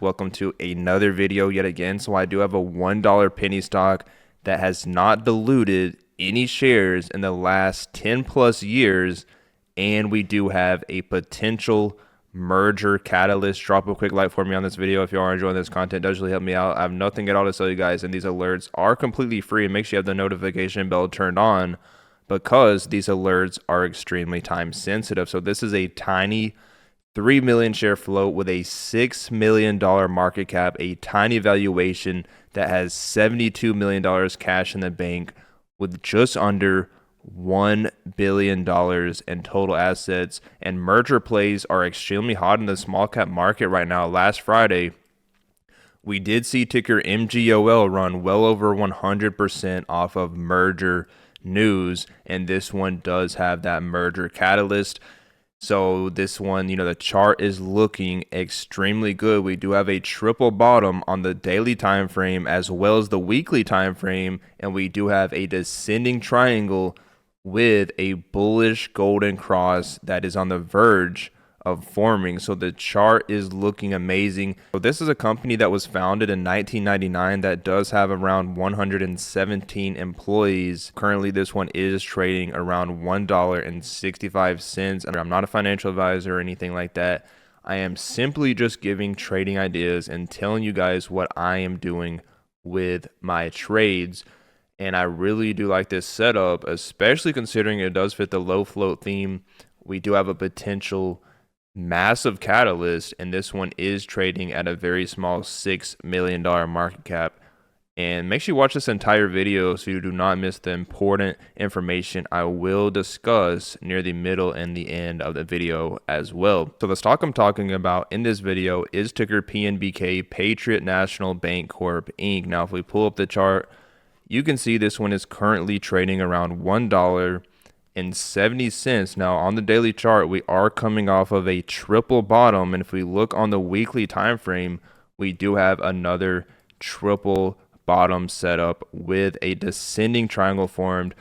Welcome to another video yet again. So I do have a $1 penny stock that has not diluted any shares in the last 10 plus years, and we do have a potential merger catalyst. Drop a quick like for me on this video if you are enjoying this content. It does really help me out. I have nothing at all to tell you guys, and these alerts are completely free, and make sure you have the notification bell turned on because these alerts are extremely time sensitive. So this is a tiny 3 million share float with a $6 million market cap, a tiny valuation that has $72 million cash in the bank with just under $1 billion in total assets. And merger plays are extremely hot in the small cap market right now. Last Friday, we did see ticker MGOL run well over 100% off of merger news, and this one does have that merger catalyst. So this one, the chart is looking extremely good. We do have a triple bottom on the daily time frame as well as the weekly time frame, and we do have a descending triangle with a bullish golden cross that is on the verge of forming. So the chart is looking amazing. So this is a company that was founded in 1999 that does have around 117 employees. Currently, this one is trading around $1.65. And I'm not a financial advisor or anything like that. I am simply just giving trading ideas and telling you guys what I am doing with my trades. And I really do like this setup, especially considering it does fit the low float theme. We do have a potential massive catalyst, and this one is trading at a very small $6 million market cap. And make sure you watch this entire video so you do not miss the important information I will discuss near the middle and the end of the video as well. So the stock I'm talking about in this video is ticker PNBK, Patriot National Bank Corp Inc. Now if we pull up the chart, you can see this one is currently trading around $1.70. Now on the daily chart, we are coming off of a triple bottom, and if we look on the weekly time frame, we do have another triple bottom setup with a descending triangle formed.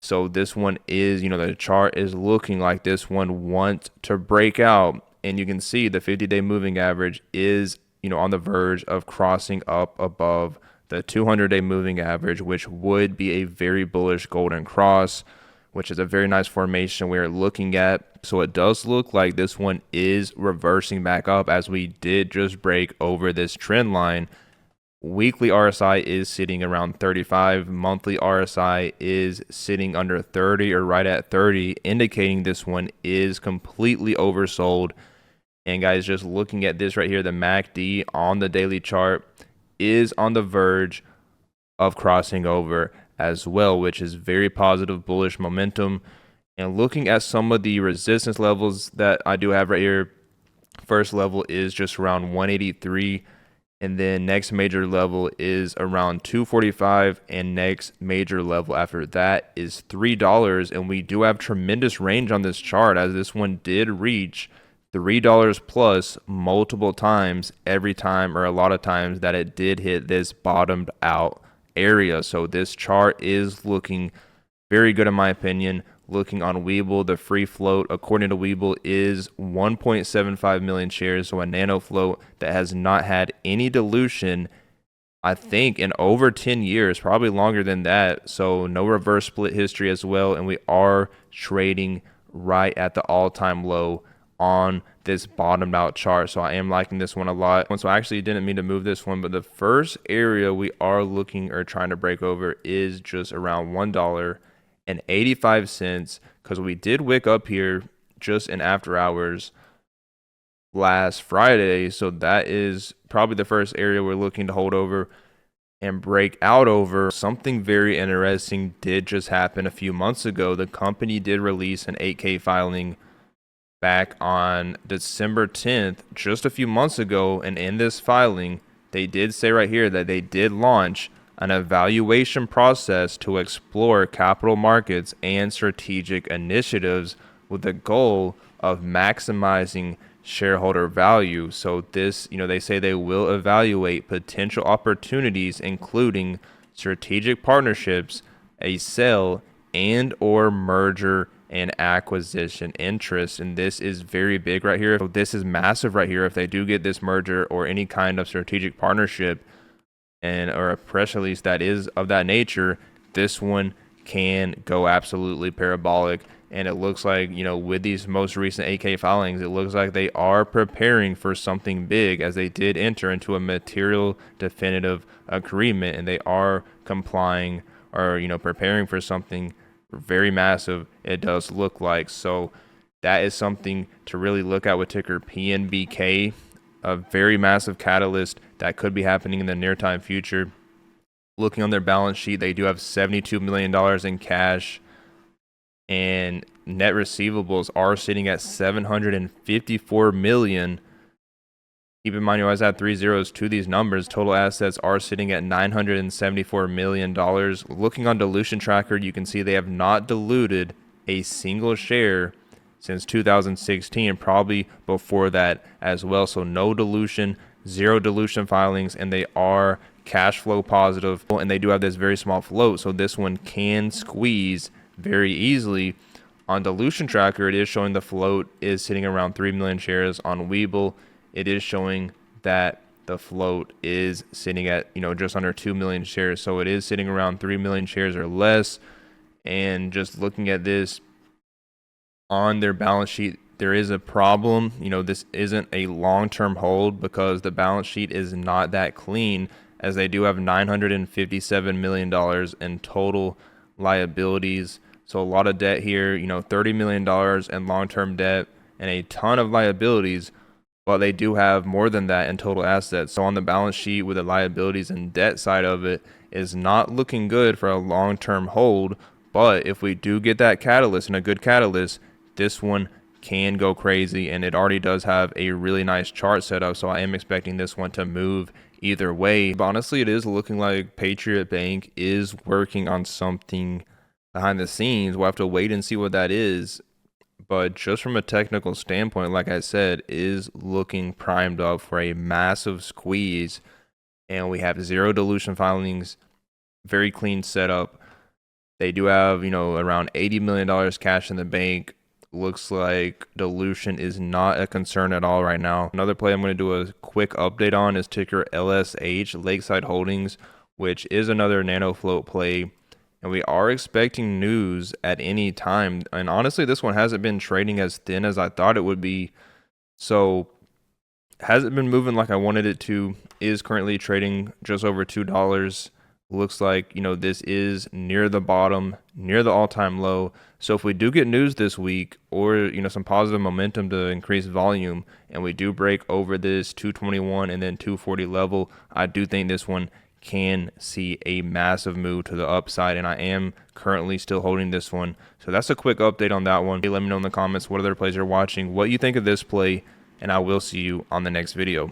So this one is, the chart is looking like this one wants to break out, and you can see the 50-day moving average is, on the verge of crossing up above the 200-day moving average, which would be a very bullish golden cross, which is a very nice formation we are looking at. So it does look like this one is reversing back up as we did just break over this trend line. Weekly RSI is sitting around 35. Monthly RSI is sitting under 30 or right at 30, indicating this one is completely oversold. And guys, just looking at this right here, the MACD on the daily chart is on the verge of crossing over as well, which is very positive bullish momentum. And looking at some of the resistance levels that I do have right here, first level is just around 183, and then next major level is around 245, and next major level after that is $3. And we do have tremendous range on this chart, as this one did reach $3 plus multiple times every time, or a lot of times, that it did hit this bottomed out area. So this chart is looking very good in my opinion. Looking on Webull, the free float according to Webull is 1.75 million shares, so a nano float that has not had any dilution, I think, in over 10 years, probably longer than that. So no reverse split history as well, and we are trading right at the all-time low on this bottomed out chart. So I am liking this one a lot. So I actually didn't mean to move this one, but the first area we are looking or trying to break over is just around $1.85, because we did wick up here just in after hours last Friday. So that is probably the first area we're looking to hold over and break out over. Something very interesting did just happen a few months ago. The company did release an 8K filing back on December 10th, just a few months ago, and in this filing, they did say right here that they did launch an evaluation process to explore capital markets and strategic initiatives with the goal of maximizing shareholder value. So this, they say they will evaluate potential opportunities, including strategic partnerships, a sale and or merger and acquisition interest. And this is very big right here. So this is massive right here. If they do get this merger or any kind of strategic partnership and or a press release that is of that nature, this one can go absolutely parabolic. And it looks like, with these most recent 8K filings, it looks like they are preparing for something big, as they did enter into a material definitive agreement, and they are complying or, preparing for something very massive, it does look like. So that is something to really look at with ticker PNBK, a very massive catalyst that could be happening in the near time future. Looking on their balance sheet, they do have $72 million in cash, and net receivables are sitting at $754 million. Keep in mind, you always add 3 zeros to these numbers. Total assets are sitting at $974 million. Looking on dilution tracker, you can see they have not diluted a single share since 2016, and probably before that as well. So no dilution, zero dilution filings, and they are cash flow positive, and they do have this very small float. So this one can squeeze very easily. On dilution tracker, it is showing the float is sitting around 3 million shares. On Webull, it is showing that the float is sitting at just under 2 million shares. So it is sitting around 3 million shares or less. And just looking at this on their balance sheet, there is a problem. This isn't a long-term hold because the balance sheet is not that clean, as they do have $957 million in total liabilities. So a lot of debt here, $30 million in long-term debt and a ton of liabilities, but they do have more than that in total assets. So on the balance sheet with the liabilities and debt side of it is not looking good for a long-term hold. But if we do get that catalyst, and a good catalyst, this one can go crazy, and it already does have a really nice chart set up. So I am expecting this one to move either way. But honestly, it is looking like Patriot Bank is working on something behind the scenes. We'll have to wait and see what that is. But just from a technical standpoint, like I said, is looking primed up for a massive squeeze. And we have zero dilution filings, very clean setup. They do have, around $80 million cash in the bank. Looks like dilution is not a concern at all right now. Another play I'm going to do a quick update on is ticker LSH, Lakeside Holdings, which is another nano float play. And we are expecting news at any time. And honestly, this one hasn't been trading as thin as I thought it would be. So hasn't been moving like I wanted it to. Is currently trading just over $2. Looks like, this is near the bottom, near the all-time low. So if we do get news this week, or, some positive momentum to increase volume, and we do break over this 221 and then 240 level, I do think this one can see a massive move to the upside, and I am currently still holding this one. So that's a quick update on that one. Let me know in the comments what other plays you're watching, what you think of this play, and I will see you on the next video.